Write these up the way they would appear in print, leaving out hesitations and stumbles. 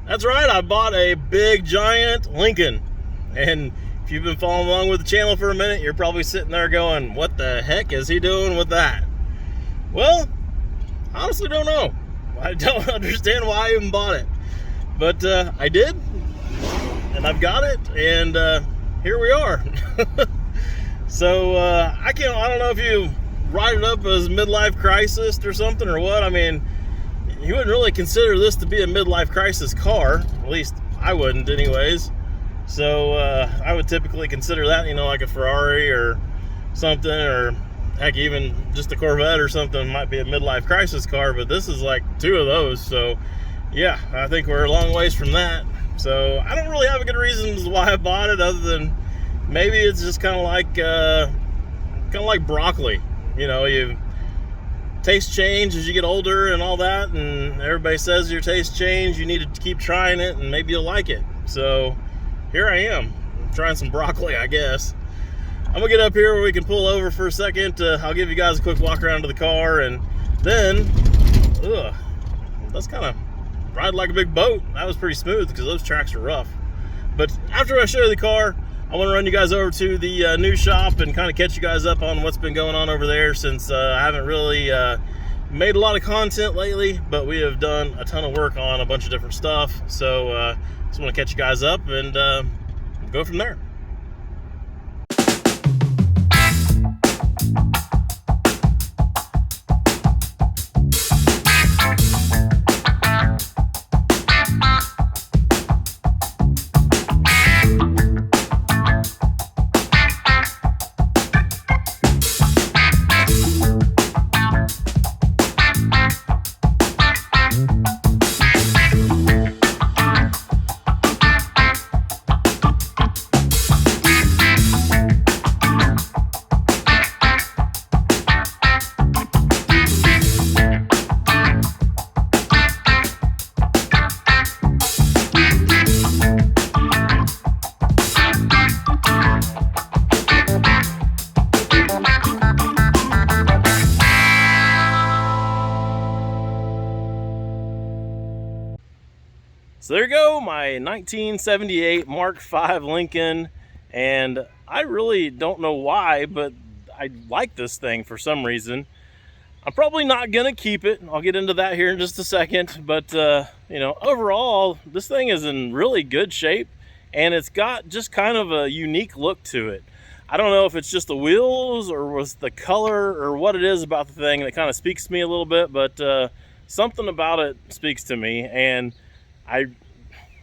That's right, I bought a big giant Lincoln. And if you've been following along with the channel for a minute, you're probably sitting there going, what the heck is he doing with that? Well, I honestly don't know. I don't understand why I even bought it. But I did, and I've got it, and here we are. So I don't know if you write it up as midlife crisis or something or what. I mean, you wouldn't really consider this to be a midlife crisis car. At least I wouldn't anyways. So I would typically consider that, like a Ferrari or something, or heck, even just a Corvette or something might be a midlife crisis car, but this is like two of those. So yeah, I think we're a long ways from that. So I don't really have a good reason as to why I bought it, other than maybe it's just kind of like broccoli. You taste change as you get older and all that, and everybody says your taste change, you need to keep trying it and maybe you'll like it. So here I am, trying some broccoli, I guess. I'm gonna get up here where we can pull over for a second. I'll give you guys a quick walk around to the car, and then that's kind of ride like a big boat. That was pretty smooth because those tracks are rough. But after I show you the car, I want to run you guys over to the new shop and kind of catch you guys up on what's been going on over there, since I haven't really made a lot of content lately, but we have done a ton of work on a bunch of different stuff. So just want to catch you guys up and go from there. So there you go, my 1978 Mark V Lincoln, and I really don't know why, but I like this thing for some reason. I'm probably not gonna keep it. I'll get into that here in just a second, but overall, this thing is in really good shape, and it's got just kind of a unique look to it. I don't know if it's just the wheels or was the color or what it is about the thing that kind of speaks to me a little bit, but something about it speaks to me, and I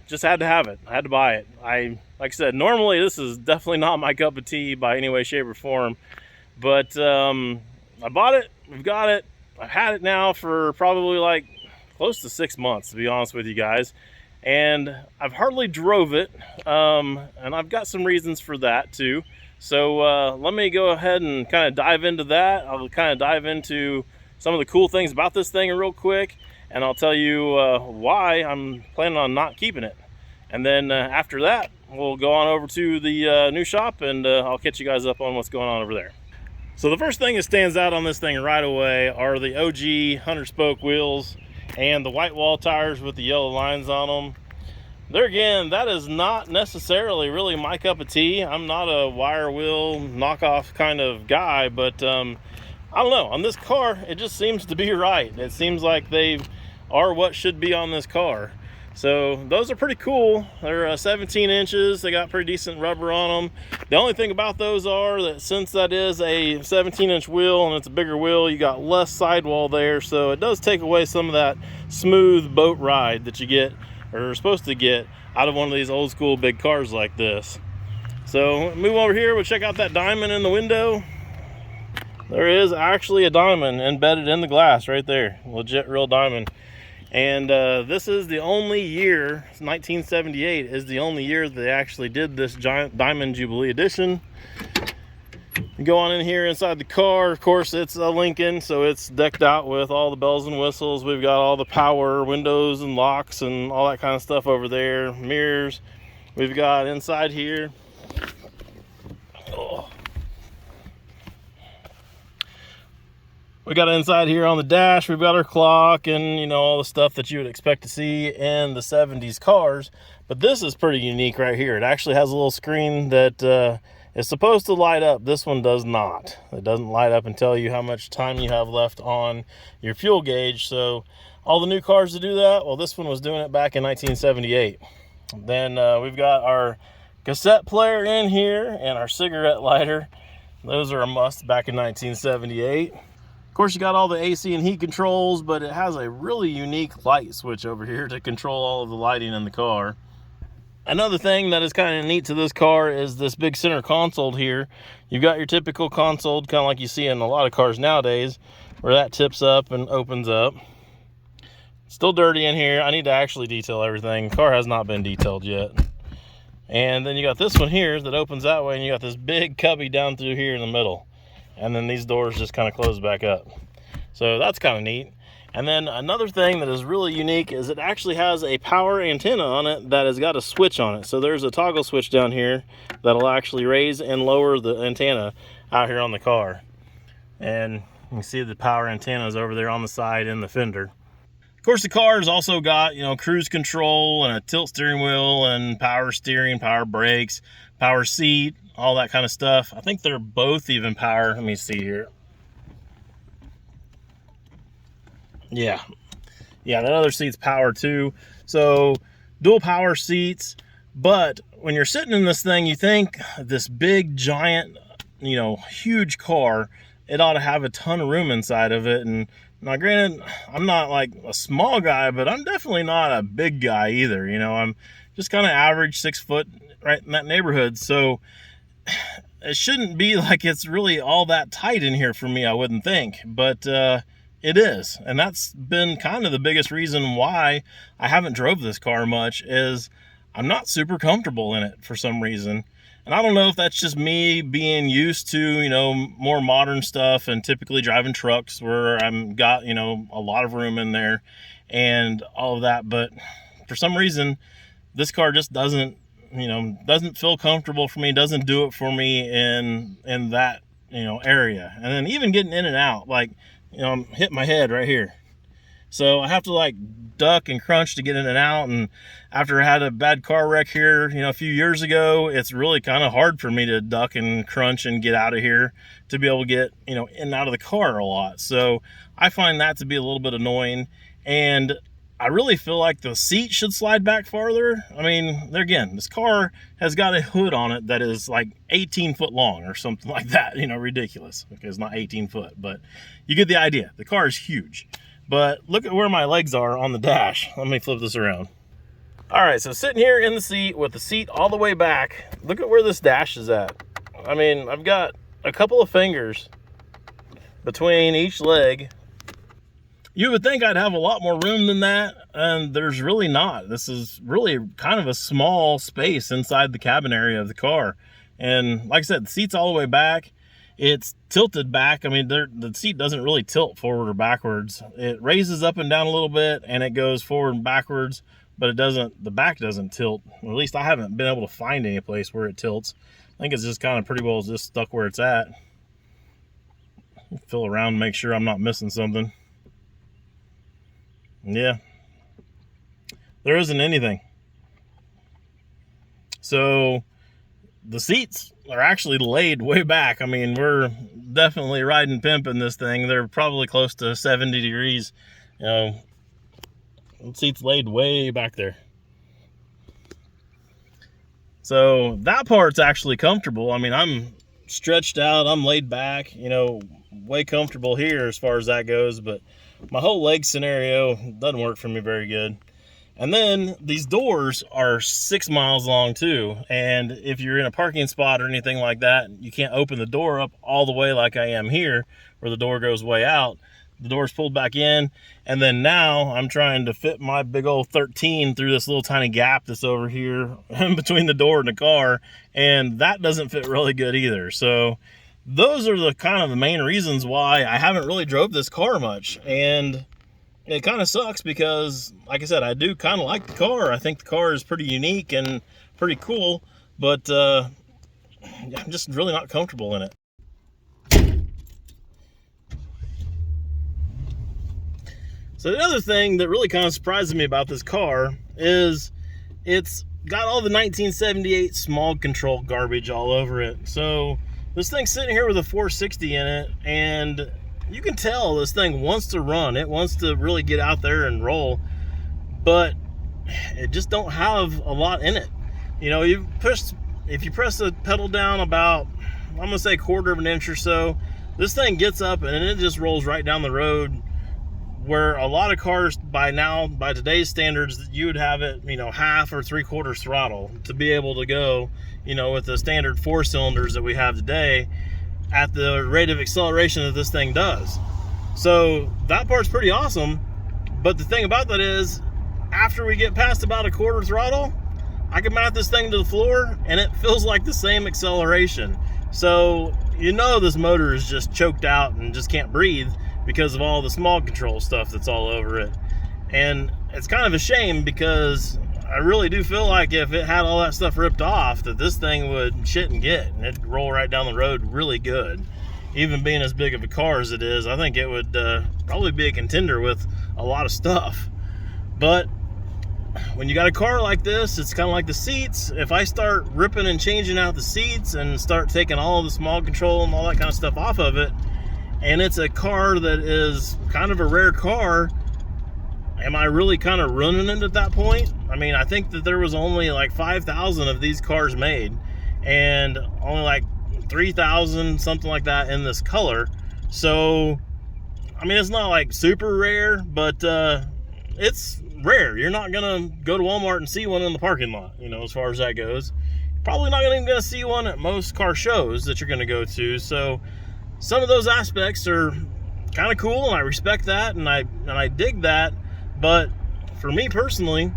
just had to have it. I had to buy it. Like I said, normally this is definitely not my cup of tea by any way, shape, or form. But I bought it. We've got it. I've had it now for probably like close to 6 months, to be honest with you guys. And I've hardly drove it. And I've got some reasons for that too. So let me go ahead and kind of dive into that. I'll kind of dive into some of the cool things about this thing real quick, and I'll tell you why I'm planning on not keeping it. And then after that, we'll go on over to the new shop, and I'll catch you guys up on what's going on over there. So the first thing that stands out on this thing right away are the OG 100-spoke wheels and the white wall tires with the yellow lines on them. There again, that is not necessarily really my cup of tea. I'm not a wire wheel knockoff kind of guy, but I don't know. On this car, it just seems to be right. It seems like they are what should be on this car. So those are pretty cool. They're 17 inches. They got pretty decent rubber on them. The only thing about those are that since that is a 17-inch wheel and it's a bigger wheel, you got less sidewall there. So it does take away some of that smooth boat ride that you get, or are supposed to get, out of one of these old school big cars like this. So move over here, we'll check out that diamond in the window. There is actually a diamond embedded in the glass right there. Legit real diamond. And this is the only year, 1978 is the only year they actually did this giant Diamond Jubilee Edition. You go on in here inside the car. Of course, it's a Lincoln, so it's decked out with all the bells and whistles. We've got all the power windows and locks and all that kind of stuff over there. Mirrors. We've got inside here. We got inside here on the dash, we've got our clock and, you know, all the stuff that you would expect to see in the 70s cars. But this is pretty unique right here. It actually has a little screen that is supposed to light up. This one does not. It doesn't light up and tell you how much time you have left on your fuel gauge. So all the new cars to do that, well, this one was doing it back in 1978. Then we've got our cassette player in here and our cigarette lighter. Those are a must back in 1978. Of course, you got all the AC and heat controls, but it has a really unique light switch over here to control all of the lighting in the car. Another thing that is kind of neat to this car is this big center console here. You've got your typical console, kind of like you see in a lot of cars nowadays, where that tips up and opens up. Still dirty in here. I need to actually detail everything. The car has not been detailed yet. And then you got this one here that opens that way, and you got this big cubby down through here in the middle. And then these doors just kind of close back up. So that's kind of neat. And then another thing that is really unique is it actually has a power antenna on it that has got a switch on it. So there's a toggle switch down here that'll actually raise and lower the antenna out here on the car. And you can see the power antennas over there on the side in the fender. Of course, the car has also got, you know, cruise control and a tilt steering wheel and power steering, power brakes, power seat, all that kind of stuff. I think they're both even power. Let me see here. Yeah, that other seat's power too. So dual power seats. But when you're sitting in this thing, you think this big, giant, you know, huge car, it ought to have a ton of room inside of it. And now, granted, I'm not like a small guy, but I'm definitely not a big guy either. You know, I'm just kind of average 6 foot, right in that neighborhood. So it shouldn't be like it's really all that tight in here for me, I wouldn't think. But it is. And that's been kind of the biggest reason why I haven't drove this car much, is I'm not super comfortable in it for some reason. And I don't know if that's just me being used to, you know, more modern stuff and typically driving trucks where I'm got, you know, a lot of room in there and all of that. But for some reason, this car just doesn't, you know, doesn't feel comfortable for me, doesn't do it for me in that, you know, area. And then even getting in and out, like, you know, I'm hitting my head right here. So I have to like duck and crunch to get in and out. And after I had a bad car wreck here, you know, a few years ago, it's really kind of hard for me to duck and crunch and get out of here to be able to get, you know, in and out of the car a lot. So I find that to be a little bit annoying. And I really feel like the seat should slide back farther. I mean, there again, this car has got a hood on it that is like 18 foot long or something like that, you know, ridiculous. Okay, it's not 18 foot, but you get the idea. The car is huge. But look at where my legs are on the dash. Let me flip this around. All right, so sitting here in the seat with the seat all the way back, look at where this dash is at. I mean, I've got a couple of fingers between each leg. You would think I'd have a lot more room than that, and there's really not. This is really kind of a small space inside the cabin area of the car. And like I said, the seat's all the way back. It's tilted back. I mean, the seat doesn't really tilt forward or backwards. It raises up and down a little bit, and it goes forward and backwards, but it doesn't, the back doesn't tilt. Or at least I haven't been able to find any place where it tilts. I think it's just kind of pretty well just stuck where it's at. Feel around, make sure I'm not missing something. Yeah, there isn't anything. So the seats are actually laid way back. I mean, we're definitely riding pimping this thing. They're probably close to 70 degrees. You know, the seats laid way back there. So that part's actually comfortable. I mean, I'm stretched out, I'm laid back, you know, way comfortable here as far as that goes, but my whole leg scenario doesn't work for me very good. And then these doors are 6 miles long too. And if you're in a parking spot or anything like that, you can't open the door up all the way like I am here, where the door goes way out. The door's pulled back in. And then now I'm trying to fit my big old 13 through this little tiny gap that's over here in between the door and the car. And that doesn't fit really good either. So those are the kind of the main reasons why I haven't really drove this car much. And it kind of sucks because, like I said, I do kind of like the car. I think the car is pretty unique and pretty cool, but I'm just really not comfortable in it. So the other thing that really kind of surprised me about this car is it's got all the 1978 smog control garbage all over it. So this thing's sitting here with a 460 in it, and you can tell this thing wants to run. It wants to really get out there and roll, but it just don't have a lot in it. You know, if you press the pedal down about, I'm gonna say 1/4 of an inch or so, this thing gets up and it just rolls right down the road, where a lot of cars by today's standards, you would have it, you know, 1/2 or 3/4 throttle to be able to go, you know, with the standard 4 cylinders that we have today at the rate of acceleration that this thing does. So that part's pretty awesome. But the thing about that is, after we get past about 1/4 throttle, I can mount this thing to the floor and it feels like the same acceleration. So you know this motor is just choked out and just can't breathe because of all the smog control stuff that's all over it. And it's kind of a shame, because I really do feel like if it had all that stuff ripped off, that this thing would shit and get, and it'd roll right down the road really good. Even being as big of a car as it is, I think it would probably be a contender with a lot of stuff. But when you got a car like this, it's kind of like the seats. If I start ripping and changing out the seats and start taking all the smog control and all that kind of stuff off of it, and it's a car that is kind of a rare car, am I really kind of ruining it at that point? I mean, I think that there was only like 5,000 of these cars made, and only like 3,000, something like that, in this color. So, I mean, it's not like super rare, but it's rare. You're not gonna go to Walmart and see one in the parking lot, you know, as far as that goes. Probably not even gonna see one at most car shows that you're gonna go to. So some of those aspects are kind of cool, and I respect that, and I dig that. But for me personally,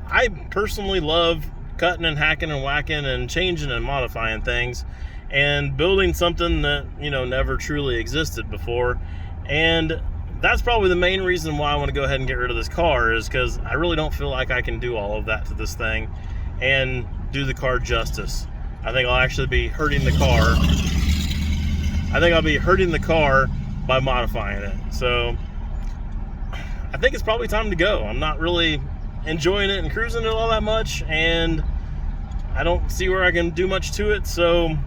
I personally love cutting and hacking and whacking and changing and modifying things and building something that, you know, never truly existed before. And that's probably the main reason why I want to go ahead and get rid of this car, is because I really don't feel like I can do all of that to this thing and do the car justice. I think I'll actually be hurting the car. I think I'll be hurting the car by modifying it. So I think it's probably time to go. I'm not really enjoying it and cruising it all that much, and I don't see where I can do much to it. So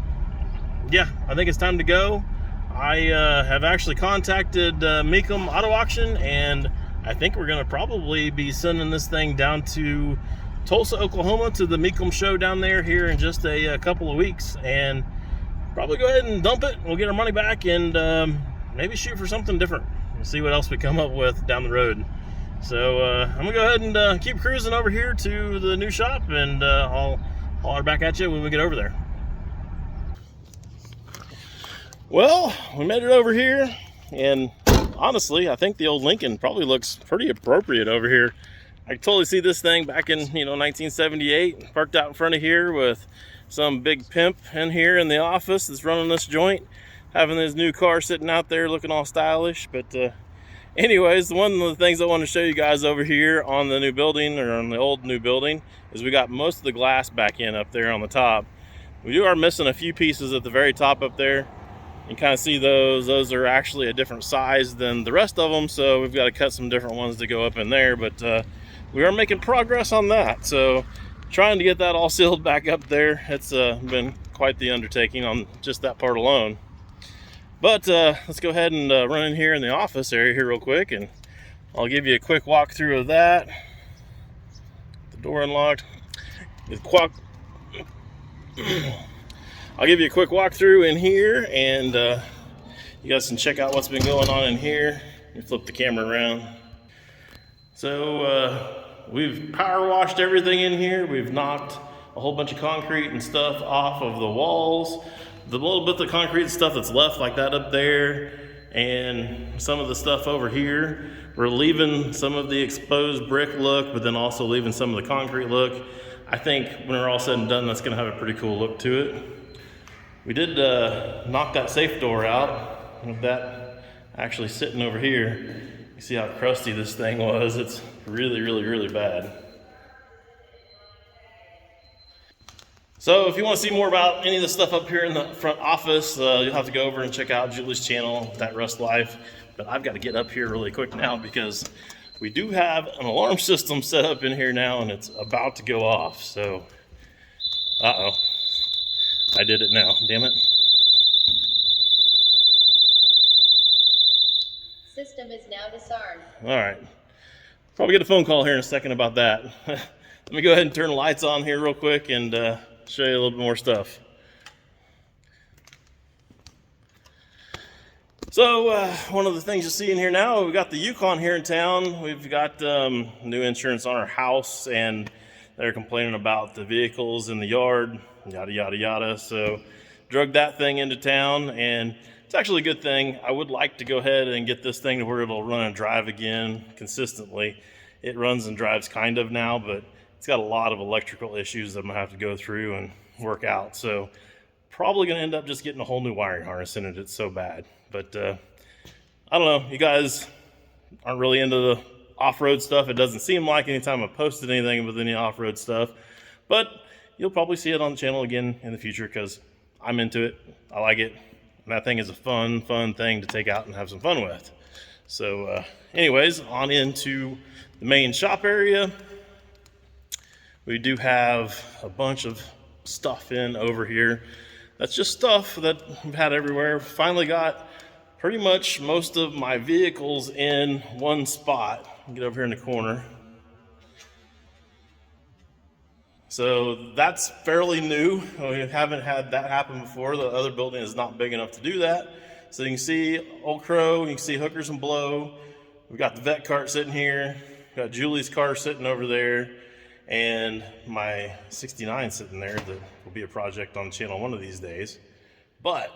yeah, I think it's time to go. I have actually contacted Meekum Auto Auction, and I think we're going to probably be sending this thing down to Tulsa, Oklahoma, to the Meekum show down there here in just a couple of weeks, and probably go ahead and dump it. We'll get our money back, and maybe shoot for something different. We'll see what else we come up with down the road. So I'm going to go ahead and keep cruising over here to the new shop, and I'll holler back at you when we get over there. Well, we made it over here, and honestly, I think the old Lincoln probably looks pretty appropriate over here. I can totally see this thing back in, 1978, parked out in front of here with some big pimp in here in the office that's running this joint, having his new car sitting out there looking all stylish. But anyways, one of the things I want to show you guys over here on the new building, or on the old new building, is we got most of the glass back in up there on the top. We are missing a few pieces at the very top up there. You can kind of see those are actually a different size than the rest of them, so we've got to cut some different ones to go up in there. But we are making progress on that, so trying to get that all sealed back up there, it's been quite the undertaking on just that part alone. But let's go ahead and run in here in the office area here real quick, and I'll give you a quick walkthrough of that. The door unlocked. I'll give you a quick walkthrough in here, and you guys can check out what's been going on in here. Let me flip the camera around. So we've power washed everything in here. We've knocked a whole bunch of concrete and stuff off of the walls. The little bit of concrete stuff that's left like that up there, and some of the stuff over here, we're leaving some of the exposed brick look, but then also leaving some of the concrete look. I think when we're all said and done, that's going to have a pretty cool look to it. We did knock that safe door out with that actually sitting over here. You see how crusty this thing was. It's really, really, really bad. So if you want to see more about any of the stuff up here in the front office, you'll have to go over and check out Julie's channel, That Rust Life. But I've got to get up here really quick now because we do have an alarm system set up in here now and it's about to go off. So, uh-oh, I did it now, damn it. System is now disarmed. All right, probably get a phone call here in a second about that. Let me go ahead and turn the lights on here real quick and show you a little bit more stuff. So one of the things you see in here now, we've got the Yukon here in town. We've got new insurance on our house, and they're complaining about the vehicles in the yard, yada, yada, yada. So drug that thing into town, and it's actually a good thing. I would like to go ahead and get this thing to where it'll run and drive again consistently. It runs and drives kind of now, but it's got a lot of electrical issues that I'm gonna have to go through and work out. So probably gonna end up just getting a whole new wiring harness in it. It's so bad. But I don't know, you guys aren't really into the off-road stuff. It doesn't seem like anytime I posted anything with any off-road stuff, but you'll probably see it on the channel again in the future because I'm into it. I like it. And that thing is a fun thing to take out and have some fun with. So anyways, on into the main shop area. We do have a bunch of stuff in over here. That's just stuff that we've had everywhere. Finally got pretty much most of my vehicles in one spot. Get over here in the corner. So that's fairly new. We haven't had that happen before. The other building is not big enough to do that. So you can see Old Crow, you can see Hookers and Blow. We've got the vet cart sitting here. We've got Julie's car sitting over there. And my 69 sitting there that will be a project on the channel one of these days. But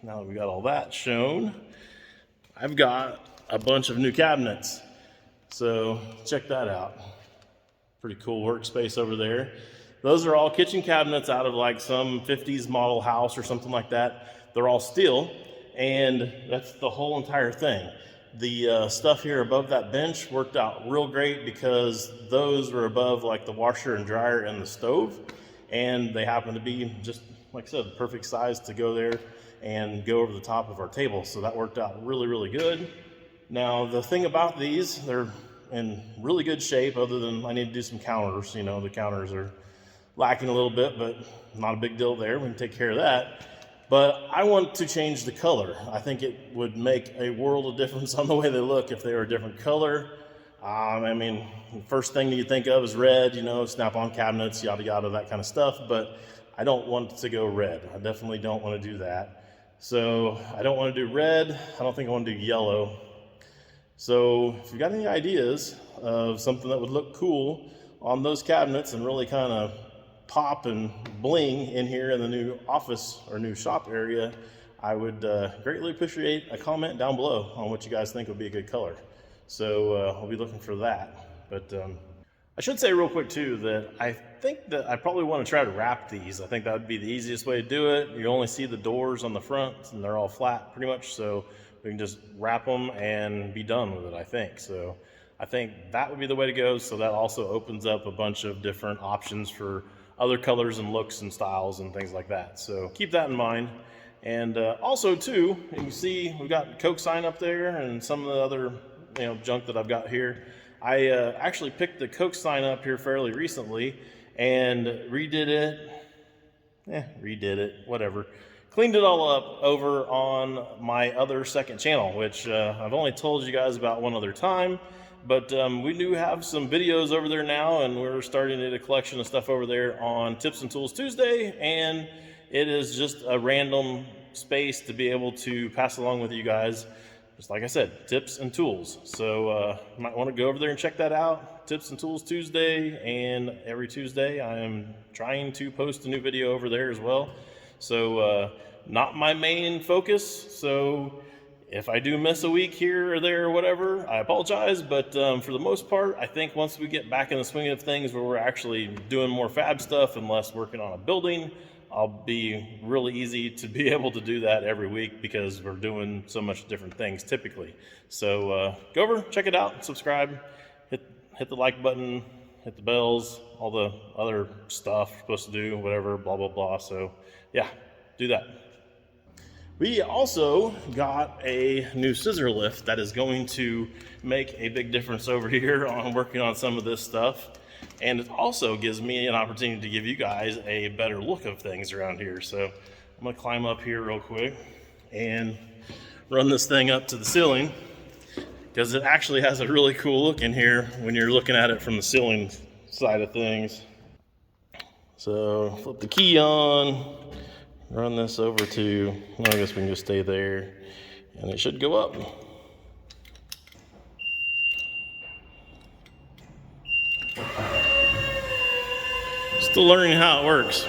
now that we got all that shown, I've got a bunch of new cabinets. So check that out. Pretty cool workspace over there. Those are all kitchen cabinets out of like some 50s model house or something like that. They're all steel, and that's the whole entire thing. The stuff here above that bench worked out real great because those were above like the washer and dryer and the stove, and they happen to be just, like I said, the perfect size to go there and go over the top of our table. So that worked out really good. Now the thing about these, they're in really good shape other than I need to do some counters. You know, the counters are lacking a little bit, but not a big deal there. We can take care of that. But I want to change the color. I think it would make a world of difference on the way they look if they were a different color. I mean, the first thing that you think of is red, you know, snap-on cabinets, yada yada, that kind of stuff. But I don't want it to go red. I definitely don't want to do that. So I don't want to do red. I don't think I want to do yellow. So if you got any ideas of something that would look cool on those cabinets and really kind of pop and bling in here in the new office or new shop area, I would greatly appreciate a comment down below on what you guys think would be a good color. So I'll be looking for that. But I should say real quick too that I think that I probably want to try to wrap these. I think that would be the easiest way to do it. You only see the doors on the front and they're all flat pretty much, so we can just wrap them and be done with it, I think. So I think that would be the way to go. So that also opens up a bunch of different options for other colors and looks and styles and things like that. So keep that in mind. And also too, you can see we've got Coke sign up there and some of the other junk that I've got here. I actually picked the Coke sign up here fairly recently and redid it, whatever. Cleaned it all up over on my other second channel, which I've only told you guys about one other time. But we do have some videos over there now, and we're starting to get a collection of stuff over there on Tips and Tools Tuesday, and it is just a random space to be able to pass along with you guys, just like I said, tips and tools. So you might want to go over there and check that out, Tips and Tools Tuesday, and every Tuesday I am trying to post a new video over there as well. So not my main focus, so if I do miss a week here or there or whatever, I apologize, but for the most part, I think once we get back in the swing of things where we're actually doing more fab stuff and less working on a building, I'll be really easy to be able to do that every week because we're doing so much different things typically. So go over, check it out, subscribe, hit the like button, hit the bells, all the other stuff you're supposed to do, whatever, blah, blah, blah. So yeah, do that. We also got a new scissor lift that is going to make a big difference over here on working on some of this stuff. And it also gives me an opportunity to give you guys a better look of things around here. So I'm gonna climb up here real quick and run this thing up to the ceiling, because it actually has a really cool look in here when you're looking at it from the ceiling side of things. So flip the key on, run this over to, well, I guess we can just stay there, and it should go up. Still learning how it works.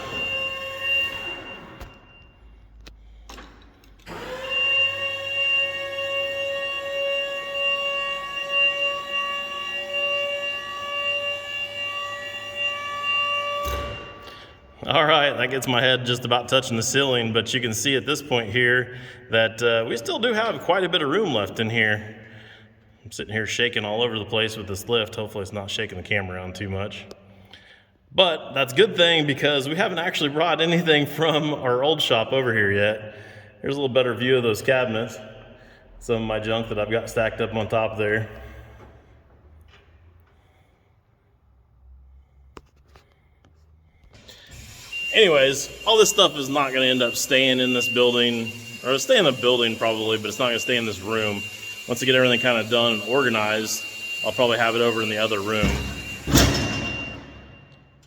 All right, that gets my head just about touching the ceiling, but you can see at this point here that we still do have quite a bit of room left in here. I'm sitting here shaking all over the place with this lift. Hopefully it's not shaking the camera around too much. But that's a good thing, because we haven't actually brought anything from our old shop over here yet. Here's a little better view of those cabinets. Some of my junk that I've got stacked up on top there. Anyways, all this stuff is not going to end up staying in this building, or it'll stay in the building probably, but it's not going to stay in this room. Once I get everything kind of done and organized, I'll probably have it over in the other room.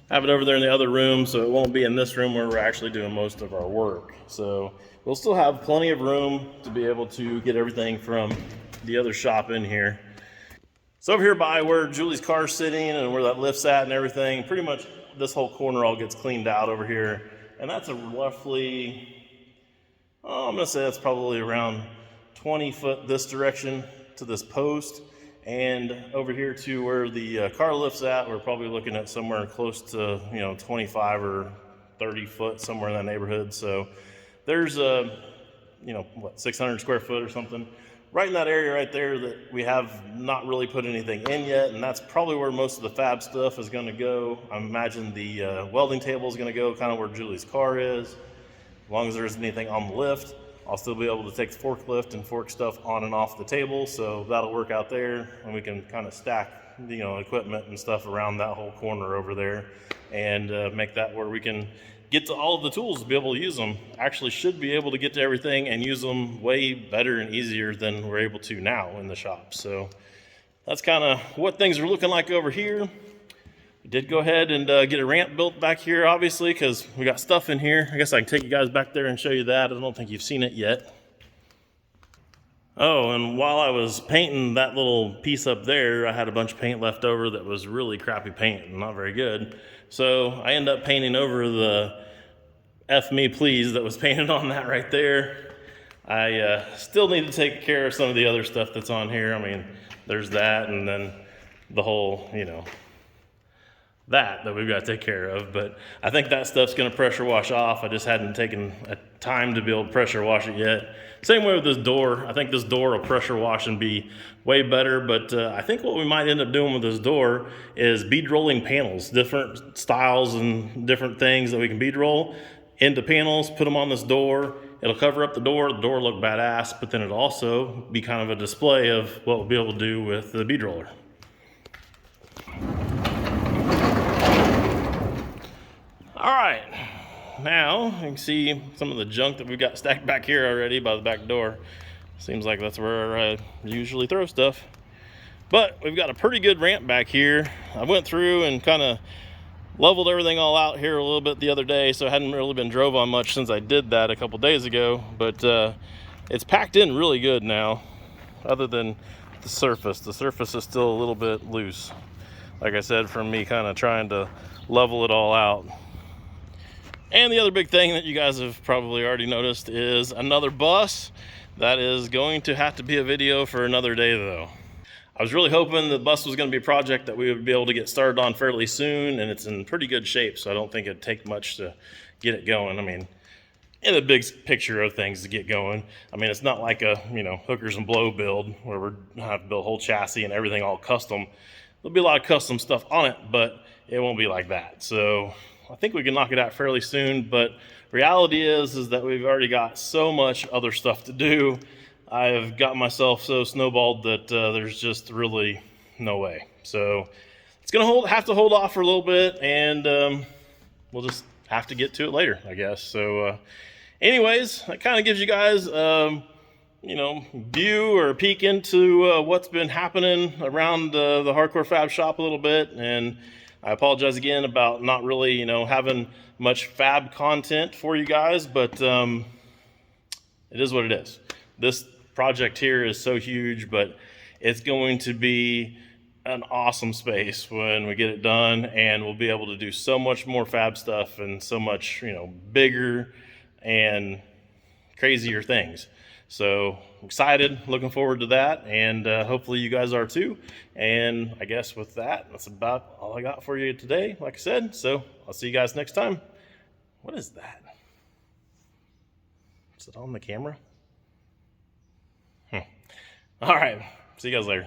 Have it over there in the other room, so it won't be in this room where we're actually doing most of our work. So we'll still have plenty of room to be able to get everything from the other shop in here. So over here by where Julie's car's sitting and where that lift's at and everything, pretty much this whole corner all gets cleaned out over here. And that's a roughly, I'm gonna say that's probably around 20 foot this direction to this post. And over here to where the car lift's at, we're probably looking at somewhere close to, 25 or 30 foot, somewhere in that neighborhood. So there's 600 square foot or something right in that area right there that we have not really put anything in yet. And that's probably where most of the fab stuff is going to go. I imagine the welding table is going to go kind of where Julie's car is. As long as there isn't anything on the lift, I'll still be able to take the forklift and fork stuff on and off the table, so that'll work out there, and we can kind of stack, equipment and stuff around that whole corner over there, and make that where we can get to all of the tools to be able to use them. Actually should be able to get to everything and use them way better and easier than we're able to now in the shop. So that's kind of what things are looking like over here. We did go ahead and get a ramp built back here, obviously, because we got stuff in here. I guess I can take you guys back there and show you that. I don't think you've seen it yet. Oh, and while I was painting that little piece up there, I had a bunch of paint left over that was really crappy paint and not very good. So I ended up painting over the F me please that was painted on that right there. I still need to take care of some of the other stuff that's on here. I mean, there's that, and then the whole, that we've got to take care of. But I think that stuff's going to pressure wash off. I just hadn't taken a time to be able to pressure wash it yet. Same way with this door. I think this door will pressure wash and be way better. But I think what we might end up doing with this door is bead rolling panels, different styles and different things that we can bead roll into panels, put them on this door. It'll cover up the door. The door will look badass, but then it'll also be kind of a display of what we'll be able to do with the bead roller. All right, now you can see some of the junk that we've got stacked back here already by the back door. Seems like that's where I usually throw stuff. But we've got a pretty good ramp back here. I went through and kind of leveled everything all out here a little bit the other day, so I hadn't really been drove on much since I did that a couple days ago. But it's packed in really good now, other than the surface. The surface is still a little bit loose, like I said, from me kind of trying to level it all out. And the other big thing that you guys have probably already noticed is another bus. That is going to have to be a video for another day though. I was really hoping the bus was going to be a project that we would be able to get started on fairly soon, and it's in pretty good shape, so I don't think it'd take much to get it going. I mean, in the big picture of things to get going. I mean, it's not like a, hookers and blow build where we're going to have to build a whole chassis and everything all custom. There'll be a lot of custom stuff on it, but it won't be like that. So I think we can knock it out fairly soon, but reality is that we've already got so much other stuff to do. I've got myself so snowballed that there's just really no way. So it's gonna have to hold off for a little bit, and we'll just have to get to it later, I guess. So anyways, that kind of gives you guys view or peek into what's been happening around the Hardcore Fab shop a little bit. And I apologize again about not really having much fab content for you guys, but it is what it is. This project here is so huge, but it's going to be an awesome space when we get it done, and we'll be able to do so much more fab stuff and so much bigger and crazier things. So excited, looking forward to that, and hopefully you guys are too. And I guess with that, that's about all I got for you today, like I said. So I'll see you guys next time. What is that? Is it on the camera? All right, see you guys later.